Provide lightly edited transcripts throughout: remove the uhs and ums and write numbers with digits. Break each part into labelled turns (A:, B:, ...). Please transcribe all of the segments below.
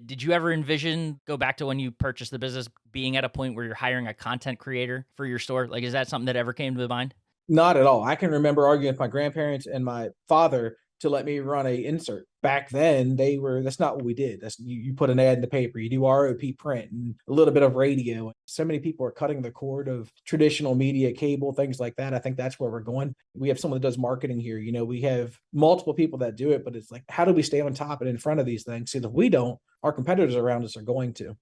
A: Did you ever envision, go back to when you purchased the business, being at a point where you're hiring a content creator for your store? Like, is that something that ever came to mind?
B: Not at all. I can remember arguing with my grandparents and my father to let me run a insert. Back then, that's not what we did. That's you put an ad in the paper, you do ROP print and a little bit of radio. So many people are cutting the cord of traditional media, cable, things like that. I think that's where we're going. We have someone that does marketing here. We have multiple people that do it, but it's like, how do we stay on top and in front of these things? Because if we don't, our competitors around us are going to.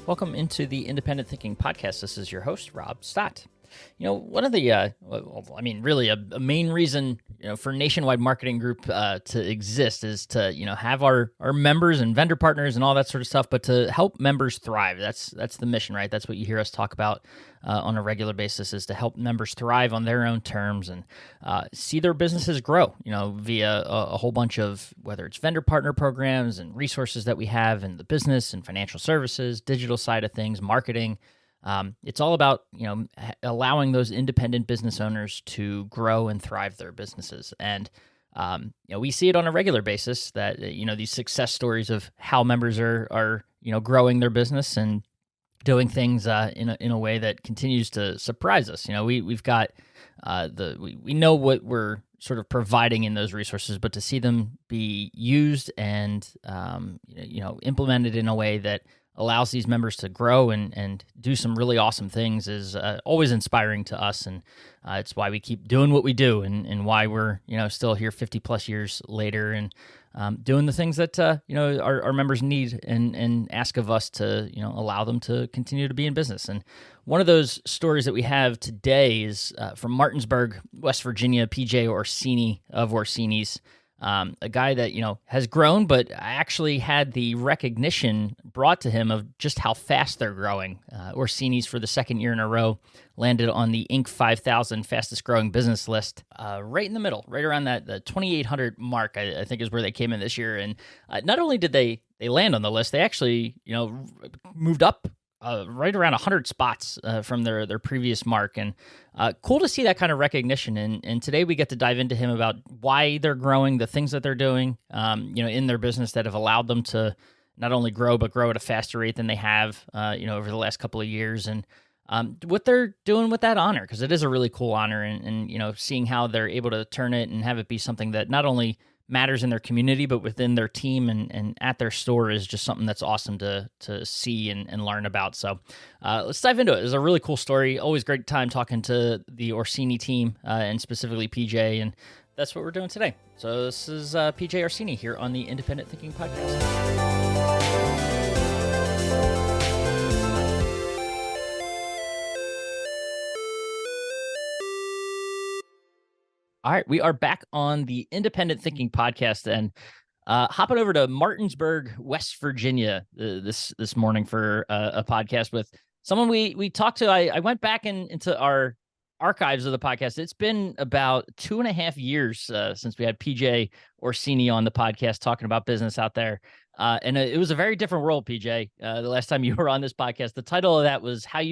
A: Welcome into the Independent Thinking Podcast. This is your host, Rob Stott. One of the, really a main reason, for Nationwide Marketing Group to exist is to, have our members and vendor partners and all that sort of stuff, but to help members thrive. That's the mission, right? That's what you hear us talk about on a regular basis, is to help members thrive on their own terms and see their businesses grow, via a whole bunch of, whether it's vendor partner programs and resources that we have in the business and financial services, digital side of things, marketing. It's all about, allowing those independent business owners to grow and thrive their businesses. And, we see it on a regular basis that, these success stories of how members are growing their business and doing things in a way that continues to surprise us. We've got we know what we're sort of providing in those resources, but to see them be used and implemented in a way that allows these members to grow and do some really awesome things is always inspiring to us. And it's why we keep doing what we do and why we're, still here 50 plus years later and doing the things that, our members need and ask of us to, allow them to continue to be in business. And one of those stories that we have today is from Martinsburg, West Virginia, PJ Orsini of Orsini's. A guy that, has grown, but actually had the recognition brought to him of just how fast they're growing. Orsini's, for the second year in a row, landed on the Inc. 5,000 fastest growing business list, right in the middle, right around the 2,800 mark, I think is where they came in this year. And not only did they land on the list, they actually, moved up right around 100 spots from their previous mark. And cool to see that kind of recognition. And today we get to dive into him about why they're growing, the things that they're doing, in their business that have allowed them to not only grow, but grow at a faster rate than they have, over the last couple of years. And what they're doing with that honor, because it is a really cool honor. And seeing how they're able to turn it and have it be something that not only matters in their community, but within their team and at their store is just something that's awesome to see and learn about. So let's dive into it. It's a really cool story. Always great time talking to the Orsini team and specifically PJ. And that's what we're doing today. So this is PJ Orsini here on the Independent Thinking Podcast. All right, we are back on the Independent Thinking Podcast and hopping over to Martinsburg, West Virginia this morning for a podcast with someone we talked to. I went back into our archives of the podcast. It's been about 2.5 years since we had PJ Orsini on the podcast talking about business out there. And it was a very different world, PJ, the last time you were on this podcast. The title of that was how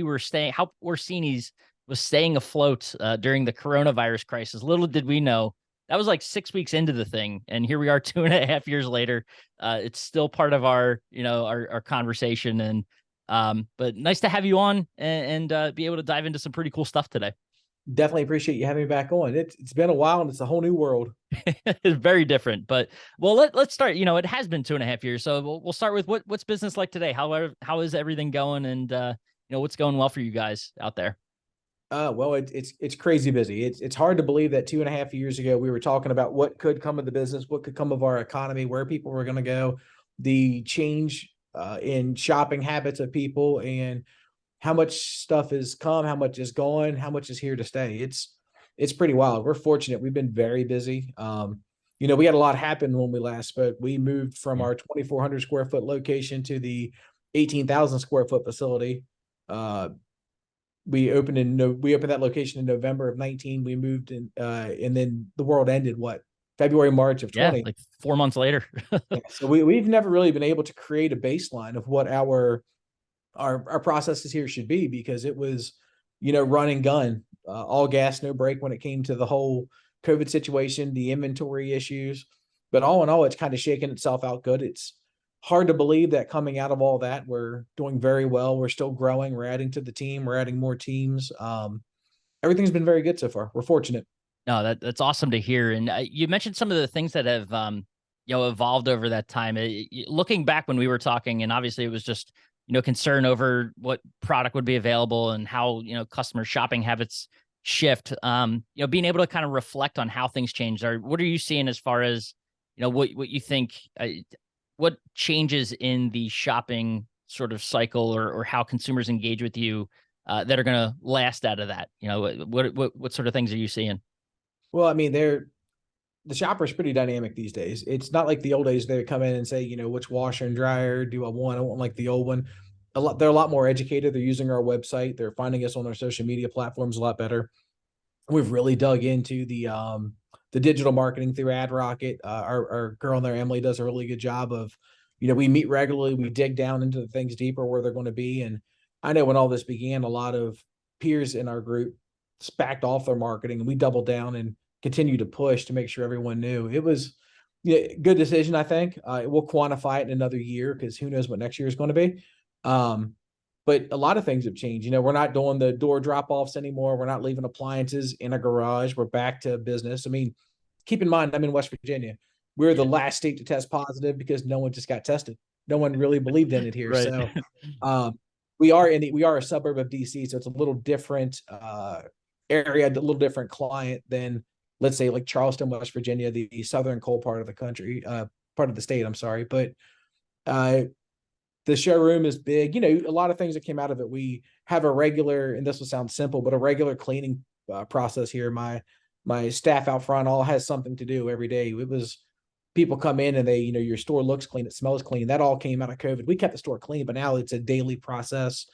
A: Orsini's was staying afloat during the coronavirus crisis. Little did we know that was like 6 weeks into the thing, and here we are 2.5 years later. It's still part of our conversation, and but nice to have you on and be able to dive into some pretty cool stuff today.
B: Definitely appreciate you having me back on. It's been a while and it's a whole new world.
A: It's very different, but well, let's start. It has been 2.5 years, so we'll start with what's business like today. How is everything going, and what's going well for you guys out there?
B: Well, it's crazy busy. It's hard to believe that 2.5 years ago we were talking about what could come of the business, what could come of our economy, where people were going to go, the change in shopping habits of people, and how much stuff has come, how much is gone, how much is here to stay. It's pretty wild. We're fortunate. We've been very busy. We had a lot happen when we last spoke. We moved from our 2,400 square foot location to the 18,000 square foot facility. We opened that location in November of 19. We moved in, and then the world ended February, March of 20.
A: Yeah, like 4 months later.
B: So we've never really been able to create a baseline of what our processes here should be, because it was run and gun, all gas, no brake when it came to the whole COVID situation, the inventory issues. But all in all, it's kind of shaken itself out good. It's hard to believe that coming out of all that, we're doing very well. We're still growing. We're adding to the team. We're adding more teams. Everything's been very good so far. We're fortunate.
A: No, that's awesome to hear. And you mentioned some of the things that have evolved over that time. Looking back when we were talking, and obviously it was just concern over what product would be available and how customer shopping habits shift. Being able to kind of reflect on how things changed. Or what are you seeing as far as what you think? What changes in the shopping sort of cycle, or how consumers engage with you that are going to last out of that? What sort of things are you seeing?
B: Well, I mean, the shopper's pretty dynamic these days. It's not like the old days. They come in and say, which washer and dryer do I want? I want like the old one. They're a lot more educated. They're using our website. They're finding us on our social media platforms a lot better. We've really dug into the digital marketing through AdRocket. Our girl in there, Emily, does a really good job of, we meet regularly. We dig down into the things deeper where they're going to be. And I know when all this began, a lot of peers in our group backed off their marketing, and we doubled down and continue to push to make sure everyone knew. It was good decision, I think. We'll quantify it in another year because who knows what next year is going to be. But a lot of things have changed. We're not doing the door drop-offs anymore. We're not leaving appliances in a garage. We're back to business. I mean, keep in mind, I'm in West Virginia. We're the last state to test positive because no one just got tested. No one really believed in it here.
A: Right.
B: So we are a suburb of DC, so it's a little different area, a little different client than, let's say, like Charleston, West Virginia, the southern coal part of the country, part of the state. I'm sorry, but the showroom is big. A lot of things that came out of it. We have a regular, and this will sound simple, but a regular cleaning process here. My staff out front all has something to do every day. It was people come in and they, your store looks clean, it smells clean. That all came out of COVID. We kept the store clean, but now it's a daily process.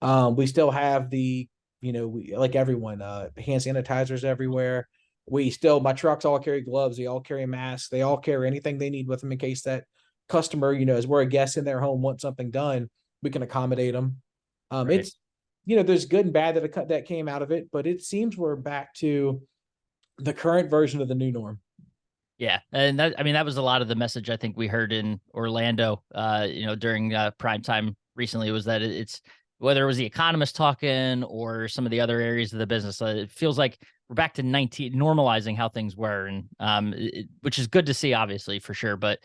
B: We still have we, like everyone, hand sanitizers everywhere. My trucks all carry gloves. They all carry masks. They all carry anything they need with them in case that customer, as we're a guest in their home, wants something done, we can accommodate them. Right. It's, there's good and bad that came out of it, but it seems we're back to the current version of the new norm.
A: Yeah. And that was a lot of the message I think we heard in Orlando, during prime time recently, was that it's, whether it was the economist talking or some of the other areas of the business, it feels like we're back to normalizing how things were. And which is good to see, obviously, for sure. But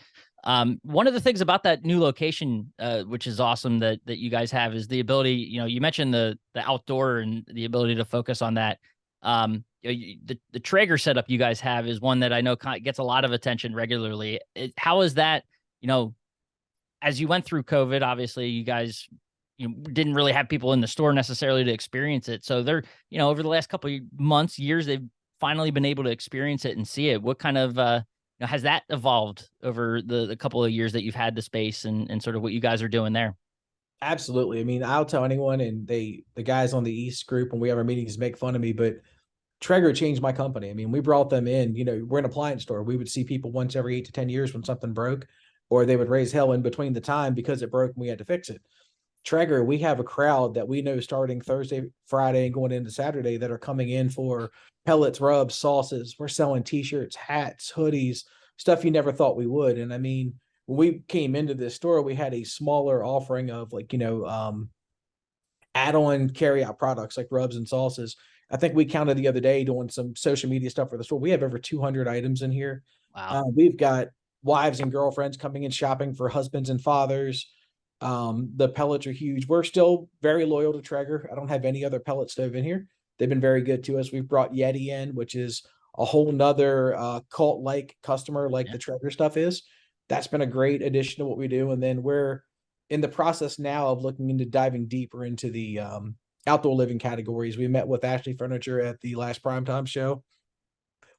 A: one of the things about that new location, which is awesome that you guys have, is the ability, you mentioned the outdoor and the ability to focus on that. The Traeger setup you guys have is one that I know gets a lot of attention regularly. How is that, as you went through COVID, obviously you guys, didn't really have people in the store necessarily to experience it. So they're, over the last couple of months, years, they've finally been able to experience it and see it. What kind of, has that evolved over the couple of years that you've had the space and sort of what you guys are doing there?
B: Absolutely. I mean, I'll tell anyone, and the guys on the East group, when we have our meetings, make fun of me, but Traeger changed my company. I mean, we brought them in, we're an appliance store. We would see people once every 8 to 10 years when something broke, or they would raise hell in between the time because it broke and we had to fix it. Traeger, we have a crowd that we know starting Thursday, Friday, and going into Saturday that are coming in for pellets, rubs, sauces. We're selling t-shirts, hats, hoodies, stuff you never thought we would. And I mean, when we came into this store, we had a smaller offering of add-on carry-out products like rubs and sauces. I think we counted the other day doing some social media stuff for the store. We have over 200 items in here.
A: Wow.
B: We've got wives and girlfriends coming in shopping for husbands and fathers. The pellets are huge. We're still very loyal to Traeger. I don't have any other pellet stove in here. They've been very good to us. We've brought Yeti in, which is a whole nother cult-like customer like the Traeger stuff is. That's been a great addition to what we do. And then we're in the process now of looking into diving deeper into the outdoor living categories. We met with Ashley Furniture at the last primetime show.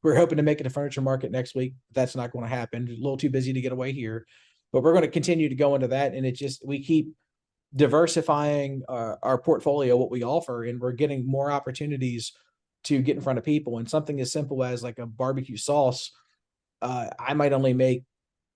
B: We're hoping to make it a furniture market next week. That's not going to happen. A little too busy to get away here. But we're going to continue to go into that. And we keep diversifying our portfolio, what we offer, and we're getting more opportunities to get in front of people. And something as simple as like a barbecue sauce, I might only make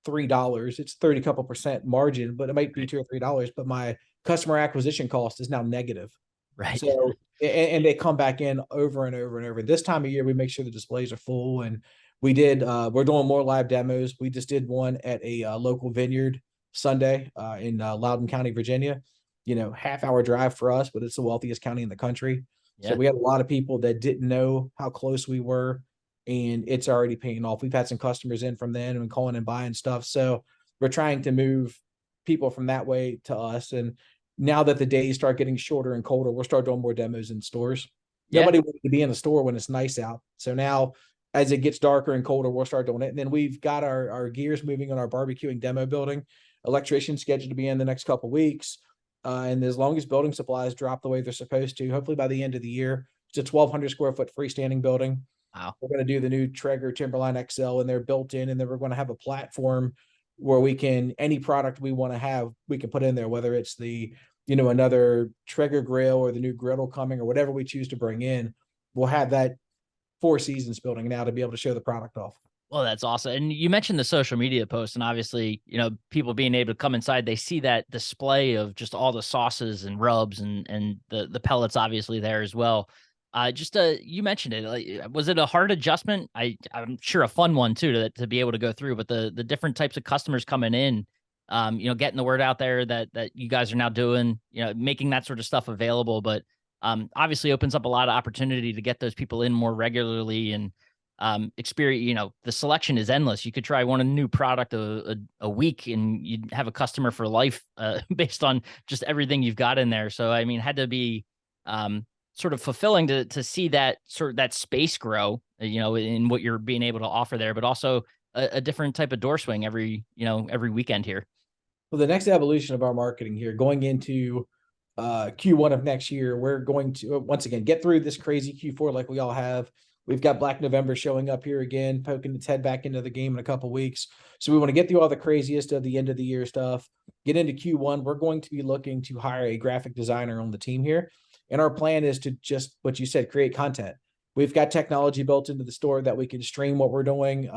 B: $3. It's 30 couple percent margin, but it might be $2 or $3. But my customer acquisition cost is now negative.
A: Right.
B: So and they come back in over and over and over. This time of year, we make sure the displays are full, and we're doing more live demos. We just did one at a local vineyard Sunday in Loudoun County, Virginia. Half-hour drive for us, but it's the wealthiest county in the country. So
A: Yeah.
B: we had a lot of people that didn't know how close we were, and it's already paying off. We've had some customers in from then and calling and buying stuff. So we're trying to move people from that way to us. And now that the days start getting shorter and colder, we'll start doing more demos in stores.
A: Yeah.
B: Nobody wants to be in the store when it's nice out. So now as it gets darker and colder, we'll start doing it. And then we've got our gears moving on our barbecuing demo building. Electrician scheduled to be in the next couple of weeks. And as long as building supplies drop the way they're supposed to, hopefully by the end of the year, it's a 1,200 square foot freestanding building.
A: Wow.
B: We're going to do the new Traeger Timberline XL, and they're built in, and then we're going to have a platform where any product we want to have, we can put in there, whether it's another Traeger grill or the new griddle coming or whatever we choose to bring in. We'll have that Four Seasons building now to be able to show the product off.
A: Well, that's awesome. And you mentioned the social media posts, and obviously, people being able to come inside, they see that display of just all the sauces and rubs and the pellets obviously there as well. You mentioned it. Like, was it a hard adjustment? I'm sure a fun one too to be able to go through, but the different types of customers coming in, getting the word out there that you guys are now doing, making that sort of stuff available, but obviously opens up a lot of opportunity to get those people in more regularly and experience. The selection is endless. You could try one new product a week and you'd have a customer for life based on just everything you've got in there. So, I mean, it had to be sort of fulfilling to see that space grow, in what you're being able to offer there, but also a different type of door swing every weekend here.
B: Well, the next evolution of our marketing here going into Q1 of next year, we're going to once again get through this crazy Q4 like we all have. We've got Black November showing up here again, poking its head back into the game in a couple of weeks. So we want to get through all the craziest of the end of the year stuff, get into Q1. We're going to be looking to hire a graphic designer on the team here. And our plan is to just what you said, create content. We've got technology built into the store that we can stream what we're doing,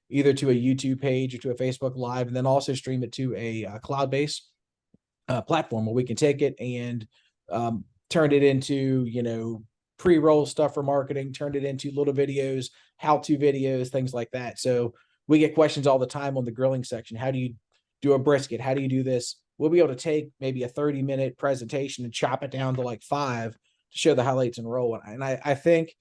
B: either to a YouTube page or to a Facebook Live, and then also stream it to a cloud-based platform where we can take it and turn it into, pre-roll stuff for marketing, turned it into little videos, how-to videos, things like that. So we get questions all the time on the grilling section. How do you do a brisket? How do you do this? We'll be able to take maybe a 30-minute presentation and chop it down to like 5 to show the highlights and roll. And I think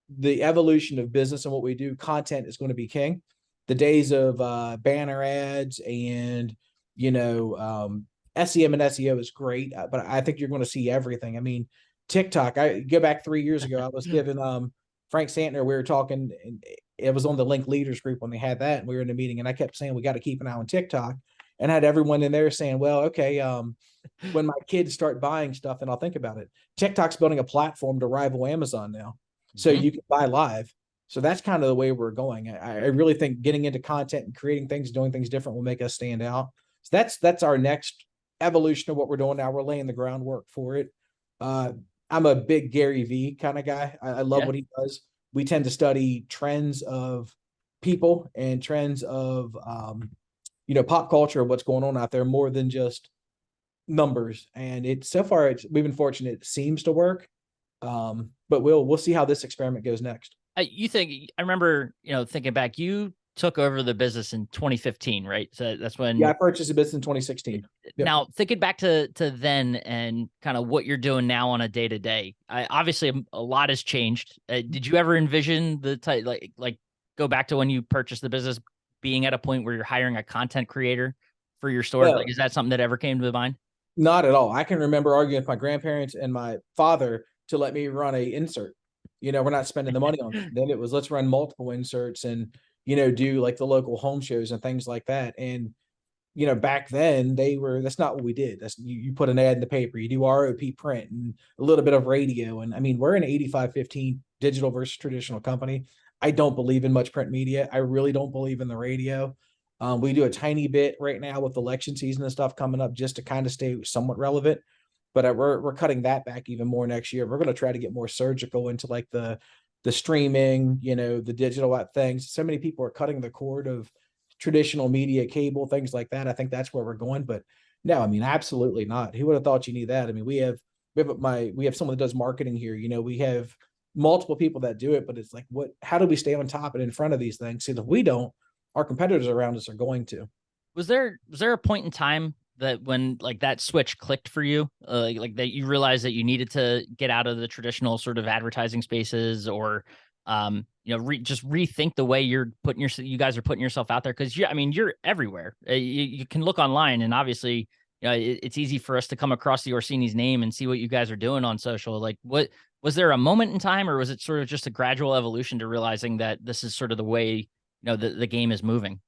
B: the evolution of business and what we do, content is going to be king. The days of banner ads and, SEM and SEO is great, but I think you're going to see everything. I mean, TikTok, I go back 3 years ago, I was giving Frank Santner, we were talking, and it was on the Link Leaders group when they had that, and we were in a meeting, and I kept saying we got to keep an eye on TikTok, and I had everyone in there saying, well, okay, when my kids start buying stuff, then I'll think about it. TikTok's building a platform to rival Amazon now, so you can buy live. So that's kind of the way we're going. I really think getting into content and creating things, doing things different will make us stand out. So that's our next evolution of what we're doing now. We're laying the groundwork for it. I'm a big Gary V kind of guy. I love what he does. We tend to study trends of people and trends of, pop culture, what's going on out there more than just numbers. And so far we've been fortunate. It seems to work. But we'll see how this experiment goes next.
A: I remember, thinking back, you took over the business in 2015, right? So that's when.
B: Yeah, I purchased a business in 2016. Yep.
A: Now thinking back to then and kind of what you're doing now on a day to day, obviously a lot has changed. Did you ever envision the type like go back to when you purchased the business being at a point where you're hiring a content creator for your store?
B: No.
A: Like, is that something that ever came to mind?
B: Not at all. I can remember arguing with my grandparents and my father to let me run a insert. We're not spending the money on it. Then it was, let's run multiple inserts and, do like the local home shows and things like that. And, back then that's not what we did. That's you put an ad in the paper, you do ROP print and a little bit of radio. And I mean, we're an 85-15 digital versus traditional company. I don't believe in much print media. I really don't believe in the radio. We do a tiny bit right now with election season and stuff coming up just to kind of stay somewhat relevant. But we're cutting that back even more next year. We're going to try to get more surgical into like the streaming, the digital things. So many people are cutting the cord of traditional media, cable, things like that. I think that's where we're going. But no, I mean, absolutely not. Who would have thought you need that? I mean, we have we have someone that does marketing here. We have multiple people that do it, but it's like, how do we stay on top and in front of these things? See, if we don't, our competitors around us are going to.
A: Was there a point in time that when like that switch clicked for you, like that you realized that you needed to get out of the traditional sort of advertising spaces, or just rethink the way you guys are putting yourself out there? Because you're everywhere. You can look online, and obviously, it's easy for us to come across the Orsini's name and see what you guys are doing on social. Like, what was there a moment in time, or was it sort of just a gradual evolution to realizing that this is sort of the way the game is moving?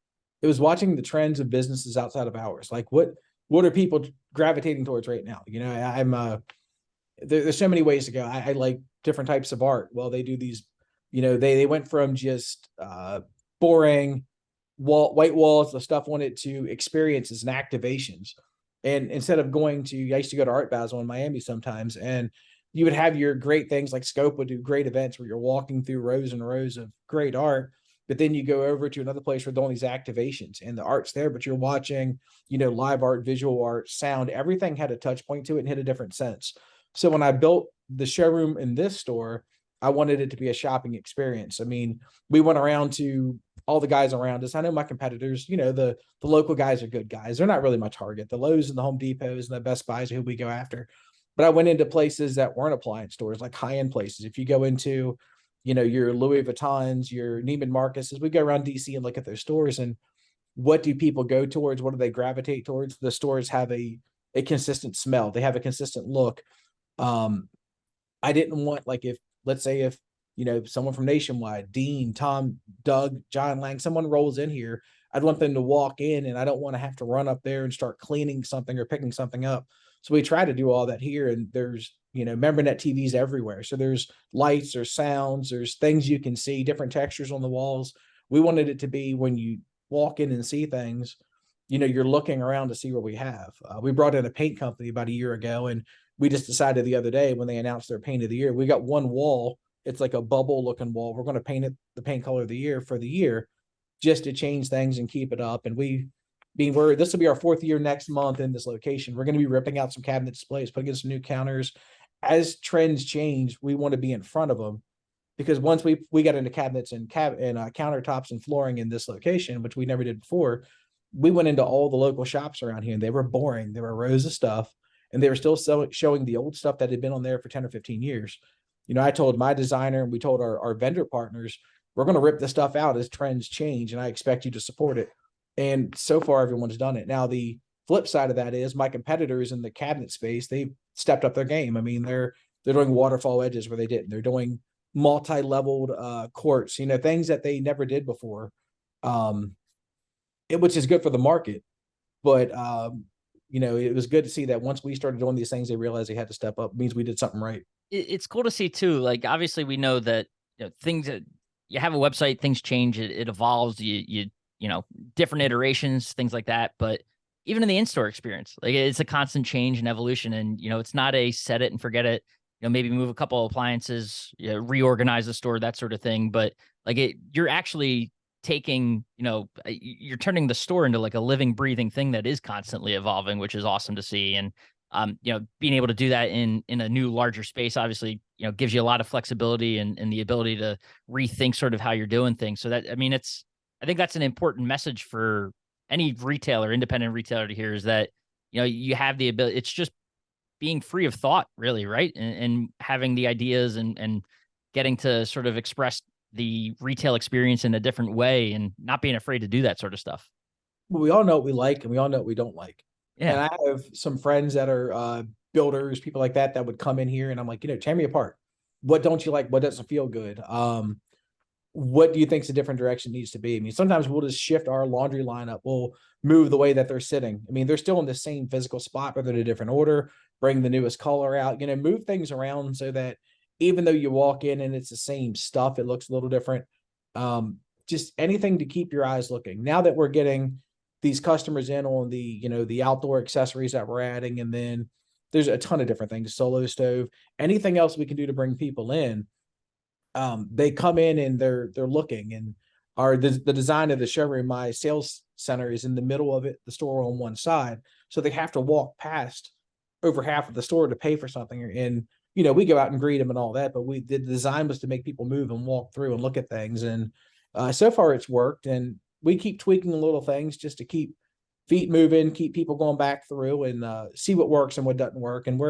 B: It was watching the trends of businesses outside of ours. Like, what are people gravitating towards right now? There's so many ways to go. I like different types of art. Well, they do these, they went from just boring white walls, the stuff wanted to experiences and activations. And instead of I used to go to Art Basel in Miami sometimes, and you would have your great things, like Scope would do great events where you're walking through rows and rows of great art. But then you go over to another place where they're doing these activations and the art's there, but you're watching, live art, visual art, sound, everything had a touch point to it and hit a different sense. So when I built the showroom in this store, I wanted it to be a shopping experience. I mean, we went around to all the guys around us. I know my competitors, the local guys are good guys. They're not really my target. The Lowe's and the Home Depots and the Best Buys are who we go after. But I went into places that weren't appliance stores, like high-end places. If you go into, your Louis Vuittons, your Neiman Marcus's, we go around DC and look at their stores, and what do people go towards? What do they gravitate towards? The stores have a consistent smell. They have a consistent look. I didn't want, like, let's say if someone from Nationwide, Dean, Tom, Doug, John Lang, someone rolls in here, I'd want them to walk in, and I don't want to have to run up there and start cleaning something or picking something up. So we try to do all that here, and there's MemberNet TVs everywhere. So there's lights, there's sounds, there's things you can see, different textures on the walls. We wanted it to be, when you walk in and see things, you're looking around to see what we have. We brought in a paint company about a year ago, and we just decided the other day when they announced their paint of the year, we got one wall. It's like a bubble looking wall. We're going to paint it the paint color of the year for the year, just to change things and keep it up. And this will be our 4th year next month in this location. We're going to be ripping out some cabinet displays, putting in some new counters. As trends change, we want to be in front of them, because once we got into cabinets and countertops and flooring in this location, which we never did before, we went into all the local shops around here, and they were boring. There were rows of stuff, and they were still showing the old stuff that had been on there for 10 or 15 years. I told my designer, and we told our vendor partners, we're going to rip this stuff out as trends change, and I expect you to support it. And so far, everyone's done it. Now, the flip side of that is my competitors in the cabinet space, they've stepped up their game. I mean, they're doing waterfall edges where they didn't. They're doing multi-leveled quartz, things that they never did before, which is good for the market. But it was good to see that once we started doing these things, they realized they had to step up. It means we did something right.
A: It's cool to see too. Like, obviously we know that things that you have a website, things change, it evolves, different iterations, things like that. But even in the in-store experience, like, it's a constant change and evolution, and it's not a set it and forget it. Maybe move a couple of appliances, reorganize the store, that sort of thing. But like, you're actually taking, you're turning the store into like a living, breathing thing that is constantly evolving, which is awesome to see. And being able to do that in a new, larger space, obviously, gives you a lot of flexibility and the ability to rethink sort of how you're doing things. So that, I think that's an important message for any retailer, independent retailer, to hear, is that, you have the ability. It's just being free of thought, really, right? And having the ideas and getting to sort of express the retail experience in a different way, and not being afraid to do that sort of stuff.
B: Well, we all know what we like, and we all know what we don't like. And
A: Yeah.
B: I have some friends that are builders, people like that would come in here, and I'm like, tear me apart. What don't you like? What doesn't feel good? What do you think's a different direction needs to be? I mean, sometimes we'll just shift our laundry lineup. We'll move the way that they're sitting. I mean, they're still in the same physical spot, but they're in a different order, bring the newest color out, move things around so that even though you walk in and it's the same stuff, it looks a little different. Just anything to keep your eyes looking. Now that we're getting these customers in on the outdoor accessories that we're adding, and then there's a ton of different things, solo stove, anything else we can do to bring people in. They come in and they're looking, and the design of the showroom, my sales center is in the middle of it, the store on one side. So they have to walk past over half of the store to pay for something. And, you know, we go out and greet them and all that, but the design was to make people move and walk through and look at things. And so far it's worked. And we keep tweaking little things just to keep feet moving, keep people going back through and see what works and what doesn't work. And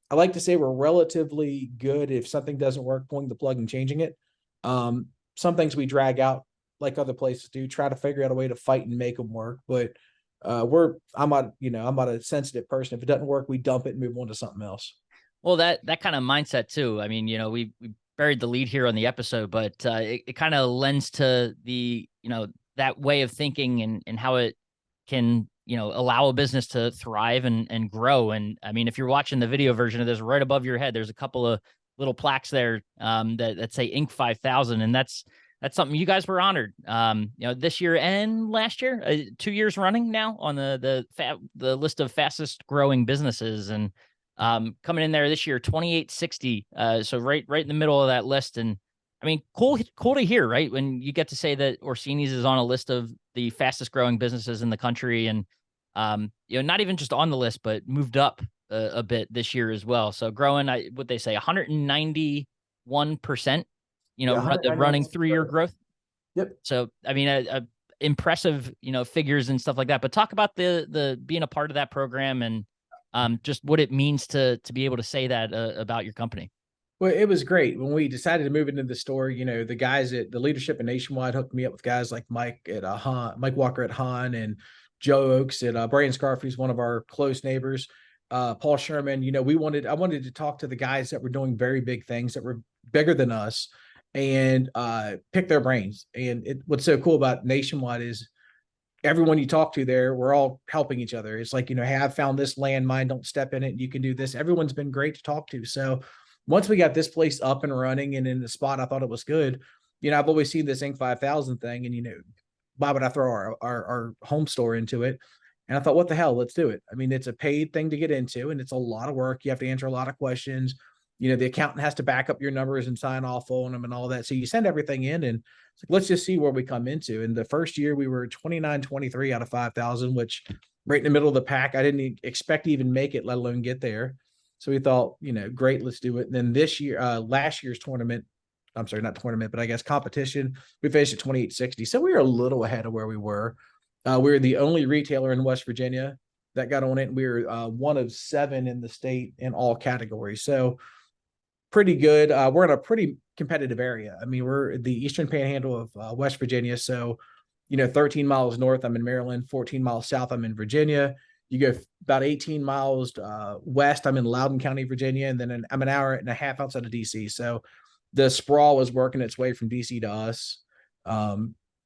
B: I like to say we're relatively good if something doesn't work, pulling the plug and changing it. Some things we drag out like other places do, try to figure out a way to fight and make them work. But I'm not a sensitive person. If it doesn't work, we dump it and move on to something else.
A: Well, that kind of mindset too. I mean, we buried the lead here on the episode, but it kind of lends to the, that way of thinking and how it can, allow a business to thrive and grow. And I mean, if you're watching the video version of this, right above your head, there's a couple of little plaques there that say Inc. 5000, and that's something you guys were honored. This year and last year, 2 years running now on the list of fastest growing businesses, and coming in there this year, 2860. So right in the middle of that list. And I mean, cool to hear, right? When you get to say that Orsini's is on a list of the fastest growing businesses in the country, and not even just on the list, but moved up a bit this year as well. So growing, what they say, 191%.
B: Yeah,
A: The running 3-year growth.
B: Yep.
A: So I mean, impressive, figures and stuff like that. But talk about the being a part of that program and just what it means to be able to say that about your company.
B: Well, it was great when we decided to move into the store. The guys at the leadership at Nationwide hooked me up with guys like Mike Walker at Han, and Joe Oakes at Brand Scarf, who's one of our close neighbors. Paul Sherman. I wanted to talk to the guys that were doing very big things that were bigger than us, and pick their brains. And what's so cool about Nationwide is everyone you talk to there, we're all helping each other. It's like, hey, I found this landmine, don't step in it. You can do this. Everyone's been great to talk to. So once we got this place up and running and in the spot, I thought it was good. I've always seen this Inc. 5000 thing, and, why would I throw our home store into it? And I thought, what the hell, let's do it. I mean, it's a paid thing to get into, and it's a lot of work. You have to answer a lot of questions. The accountant has to back up your numbers and sign off on them and all that. So you send everything in, and it's like, let's just see where we come into. And the first year we were 29-23 out of 5,000, which right in the middle of the pack. I didn't expect to even make it, let alone get there. So we thought, great, let's do it. And then this year, last year's tournament, I'm sorry, not tournament, but I guess competition, we finished at 2860. So we were a little ahead of where we were. We were the only retailer in West Virginia that got on it. We were one of 7 in the state in all categories. So pretty good. We're in a pretty competitive area. I mean, we're the Eastern Panhandle of West Virginia. So, 13 miles north, I'm in Maryland. 14 miles south, I'm in Virginia. You go about 18 miles west, I'm in Loudoun County, Virginia. And then I'm an hour and a half outside of DC. So the sprawl was working its way from DC to us.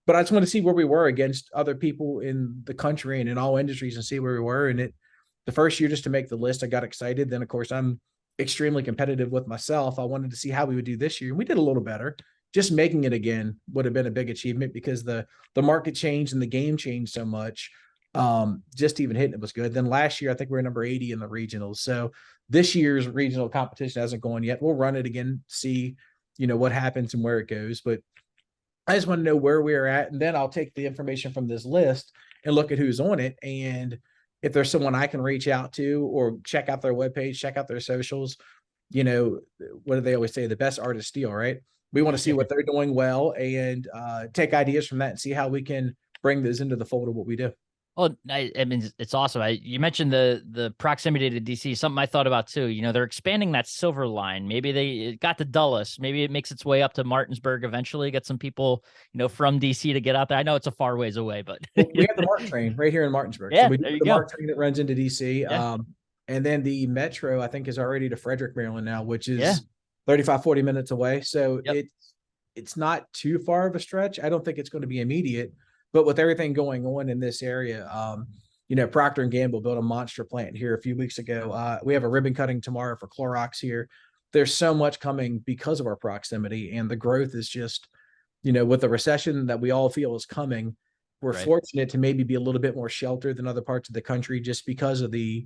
B: But I just want to see where we were against other people in the country and in all industries and see where we were. And the first year, just to make the list, I got excited. Then, of course, I'm extremely competitive with myself. I wanted to see how we would do this year. And we did a little better. Just making it again would have been a big achievement because the market changed and the game changed so much. Just even hitting it was good. Then last year, I think we were number 80 in the regionals. So this year's regional competition hasn't gone yet. We'll run it again, see, what happens and where it goes. But I just want to know where we're at. And then I'll take the information from this list and look at who's on it. And if there's someone I can reach out to or check out their webpage, check out their socials, what do they always say? The best artists steal, right? We want to see what they're doing well and take ideas from that and see how we can bring those into the fold of what we do.
A: Well, I mean, it's awesome. You mentioned the proximity to DC, something I thought about too. They're expanding that silver line. Maybe it got to Dulles. Maybe it makes its way up to Martinsburg eventually, get some people, from DC to get out there. I know it's a far ways away, but
B: we have the MART train right here in Martinsburg.
A: Yeah,
B: so we
A: there
B: do
A: you
B: the
A: go.
B: MART train that runs into DC.
A: Yeah.
B: And then the Metro, I think, is already to Frederick, Maryland now, which is 35, 40 minutes away. So it's not too far of a stretch. I don't think it's going to be immediate, but with everything going on in this area, Procter & Gamble built a monster plant here a few weeks ago. We have a ribbon cutting tomorrow for Clorox here. There's so much coming because of our proximity, and the growth is just, with the recession that we all feel is coming, we're fortunate to maybe be a little bit more sheltered than other parts of the country just because of the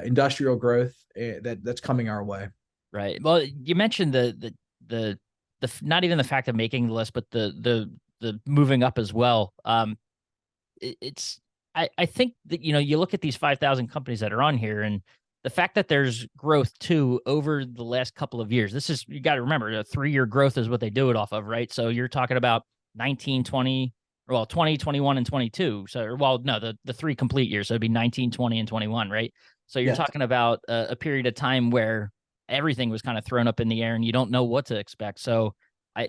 B: industrial growth that's coming our way. Right.
A: Well, you mentioned the not even the fact of making the list, but the moving up as well. I think that, you look at these 5,000 companies that are on here, and the fact that there's growth too over the last couple of years. This is, you got to remember, a 3-year growth is what they do it off of, right? So you're talking about 19, 20, well, 20, 21, and 22. So, well, no, the 3 complete years. So it'd be 19, 20, and 21, right? So you're
B: Yes.
A: talking about a period of time where everything was kind of thrown up in the air and you don't know what to expect. So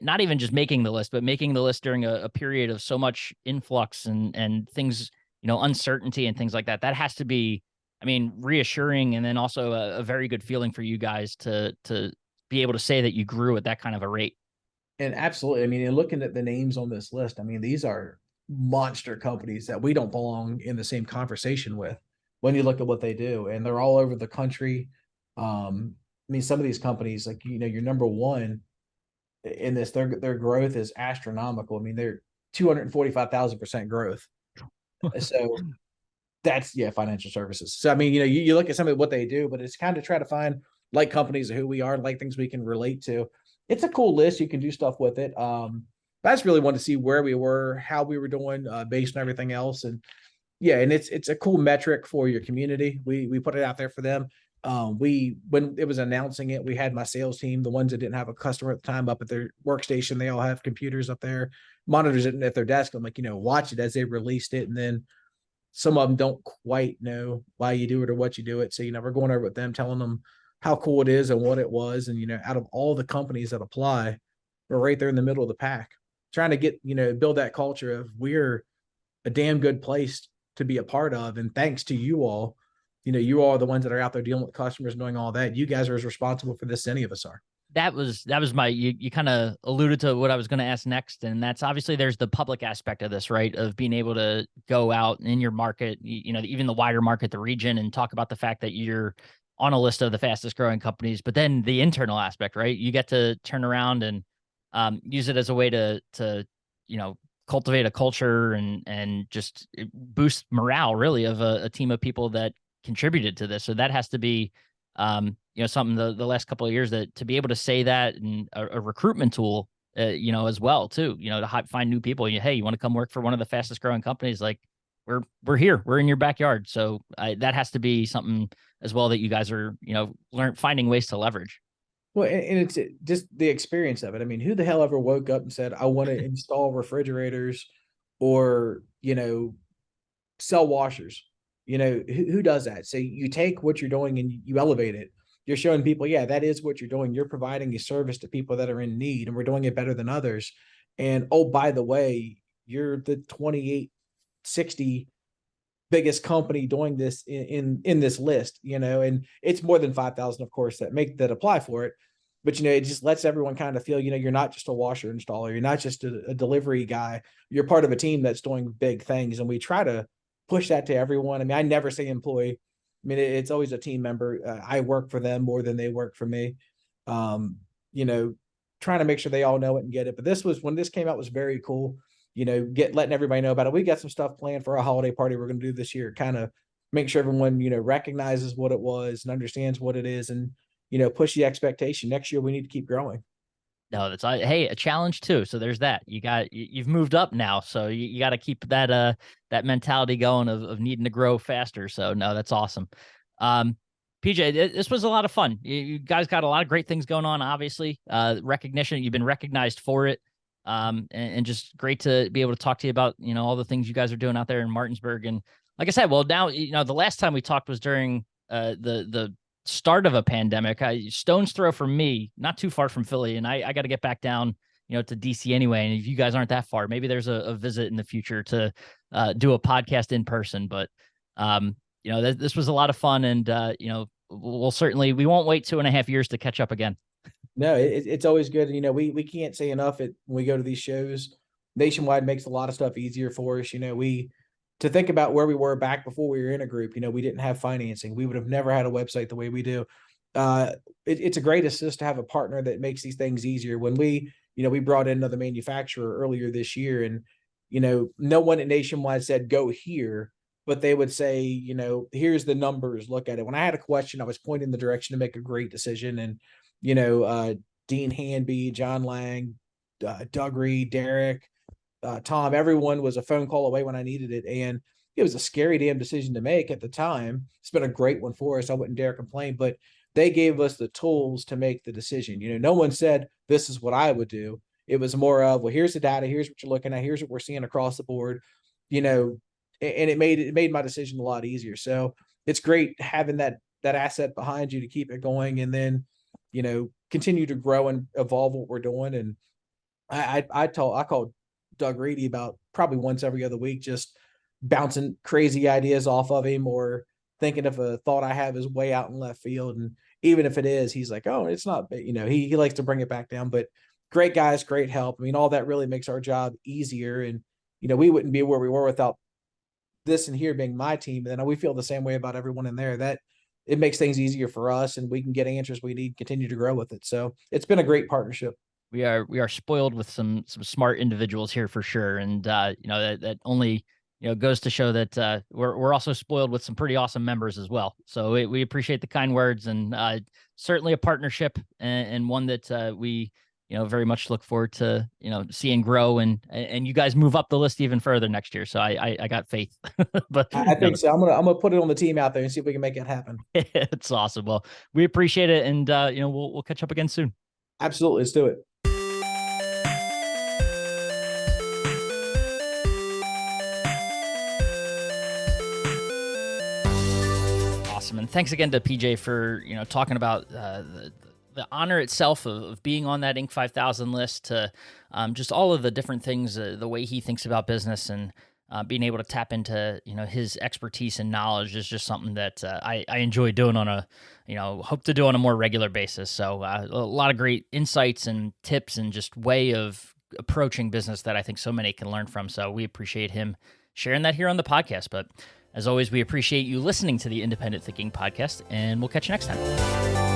A: not even just making the list, but making the list during a period of so much influx and things, uncertainty and things like that. That has to be, I mean, reassuring, and then also a very good feeling for you guys to be able to say that you grew at that kind of a rate.
B: And absolutely, I mean, and looking at the names on this list, I mean, these are monster companies that we don't belong in the same conversation with when you look at what they do, and they're all over the country. I mean, some of these companies, like your number one in this, their growth is astronomical. I mean, they're 245,000% growth. So that's financial services. So I mean, you look at some of what they do, but it's kind of try to find like companies who we are, like things we can relate to. It's a cool list. You can do stuff with it. I just really wanted to see where we were, how we were doing, based on everything else. And yeah, and it's a cool metric for your community. We put it out there for them. We when it was announcing it, we had my sales team, the ones that didn't have a customer at the time, up at their workstation. They all have computers up there, monitors it at their desk. I'm like, watch it as they released it, and then some of them don't quite know why you do it or what you do it. So, we're going over with them, telling them how cool it is and what it was. And, out of all the companies that apply, we're right there in the middle of the pack, trying to get, build that culture of we're a damn good place to be a part of. And thanks to you all, you all are the ones that are out there dealing with customers and doing all that. You guys are as responsible for this as any of us are.
A: That was my, you kind of alluded to what I was going to ask next, and that's obviously there's the public aspect of this, right? Of being able to go out in your market, even the wider market, the region, and talk about the fact that you're on a list of the fastest growing companies. But then the internal aspect, right? You get to turn around and use it as a way to cultivate a culture and just boost morale, really, of a team of people that contributed to this. So that has to be something the last couple of years, that to be able to say that, and a recruitment tool, as well too, to find new people. Hey, you want to come work for one of the fastest growing companies? Like we're here, we're in your backyard. So that has to be something as well that you guys are, finding ways to leverage.
B: Well, and it's just the experience of it. I mean, who the hell ever woke up and said, I want to install refrigerators or, sell washers? Who does that? So you take what you're doing and you elevate it. You're showing people, yeah, that is what you're doing. You're providing a service to people that are in need, and we're doing it better than others. And oh, by the way, you're the 2860 biggest company doing this in this list, and it's more than 5,000, of course, that apply for it. But it just lets everyone kind of feel, you're not just a washer installer, you're not just a delivery guy, you're part of a team that's doing big things. And we try to push that to everyone. I mean, I never say employee. I mean, it's always a team member. I work for them more than they work for me. Um, you know, Trying to make sure they all know it and get it. But when this came out, was very cool. Letting everybody know about it. We got some stuff planned for a holiday party we're going to do this year. Kind of make sure everyone recognizes what it was and understands what it is, and push the expectation. Next year we need to keep growing.
A: No, that's hey, a challenge too. So there's that. You've moved up now, so you got to keep that mentality going of needing to grow faster. So no, that's awesome. PJ, this was a lot of fun. You guys got a lot of great things going on. Obviously, recognition. You've been recognized for it, and just great to be able to talk to you about all the things you guys are doing out there in Martinsburg. And like I said, well, now the last time we talked was during the start of a pandemic. Stone's throw from me, not too far from Philly, and I got to get back down, to DC anyway. And if you guys aren't that far, maybe there's a visit in the future to do a podcast in person. But this was a lot of fun, and we won't wait 2.5 years to catch up again.
B: No, it's always good. We can't say enough when we go to these shows. Nationwide makes a lot of stuff easier for us. To think about where we were back before we were in a group, we didn't have financing. We would have never had a website the way we do. It's a great assist to have a partner that makes these things easier. When we brought in another manufacturer earlier this year, and, no one at Nationwide said, go here, but they would say, here's the numbers, look at it. When I had a question, I was pointing the direction to make a great decision. And, Dean Hanby, John Lang, Doug Reed, Derek, Tom, everyone was a phone call away when I needed it. And it was a scary damn decision to make at the time. It's been a great one for us. I wouldn't dare complain, but they gave us the tools to make the decision. No one said this is what I would do. It was more of, well, here's the data, here's what you're looking at, here's what we're seeing across the board, and it made my decision a lot easier. So it's great having that asset behind you to keep it going, and then continue to grow and evolve what we're doing. And I called Doug Reedy about probably once every other week, just bouncing crazy ideas off of him, or thinking if a thought I have is way out in left field. And even if it is, he's like, oh, it's not, he likes to bring it back down. But great guys, great help. I mean, all that really makes our job easier. And, we wouldn't be where we were without this and here being my team. And then we feel the same way about everyone in there, that it makes things easier for us, and we can get answers we need, continue to grow with it. So it's been a great partnership.
A: We are spoiled with some smart individuals here for sure, and that only goes to show that we're also spoiled with some pretty awesome members as well. So we appreciate the kind words, and certainly a partnership, and one that we very much look forward to seeing grow, and you guys move up the list even further next year. So I got faith. But
B: I think so. I'm gonna put it on the team out there and see if we can make it happen.
A: It's awesome. Well, we appreciate it, and we'll catch up again soon.
B: Absolutely, let's do it.
A: Awesome. And thanks again to PJ for, talking about the honor itself of being on that Inc. 5000 list, to just all of the different things, the way he thinks about business, and being able to tap into, his expertise and knowledge is just something that I enjoy doing on a, hope to do on a more regular basis. So a lot of great insights and tips, and just way of approaching business that I think so many can learn from. So we appreciate him sharing that here on the podcast. But as always, we appreciate you listening to the Independent Thinking Podcast, and we'll catch you next time.